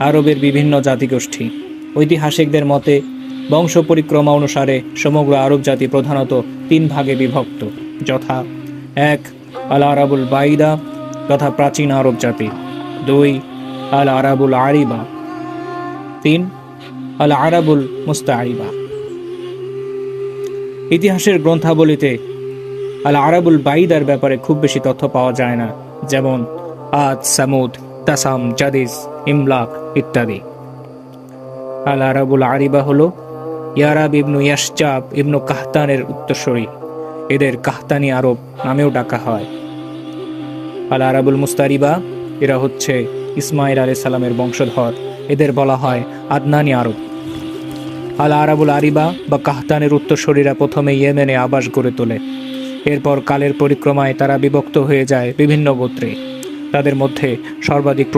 আরবের বিভিন্ন জাতিগোষ্ঠী। ঐতিহাসিকদের মতে বংশ পরিক্রমা অনুসারে সমগ্র আরব জাতি প্রধানত 3 ভাগে বিভক্ত, যথা 1 আল আরাবুল বাইদা তথা প্রাচীন আরব জাতি, 2 আল আরাবুল আরিবা, 3 আল আরাবুল মুস্তাআরিবা। ইতিহাসের গ্রন্থাবলীতে আল আরাবুল বাইদার ব্যাপারে খুব বেশি তথ্য পাওয়া যায় না, যেমন আদ, সামুদ, তাসাম, জাদিস, ইমলাক ইত্যাদি। আল আরাবুল আরিবা হল ইয়ারাব ইবনু ইয়াশজাব ইবনু কাহতানের উত্তরসূরি। এদের কাহতানি আরব নামেও ডাকা হয়। আল আরাবুল মুস্তারিবা, এরা হচ্ছে ইসমাইল আলাইহিস সালামের বংশধর। এদের বলা হয় আদনানি আরব। আল আরাবুল আরিবা বা কাহতানের উত্তরসূরিরা প্রথমে ইয়েমেনে আবাস গড়ে তোলে। এরপর কালের পরিক্রমায় তারা বিভক্ত হয়ে যায় বিভিন্ন গোত্রে। তাদের মধ্যে সর্বাধিক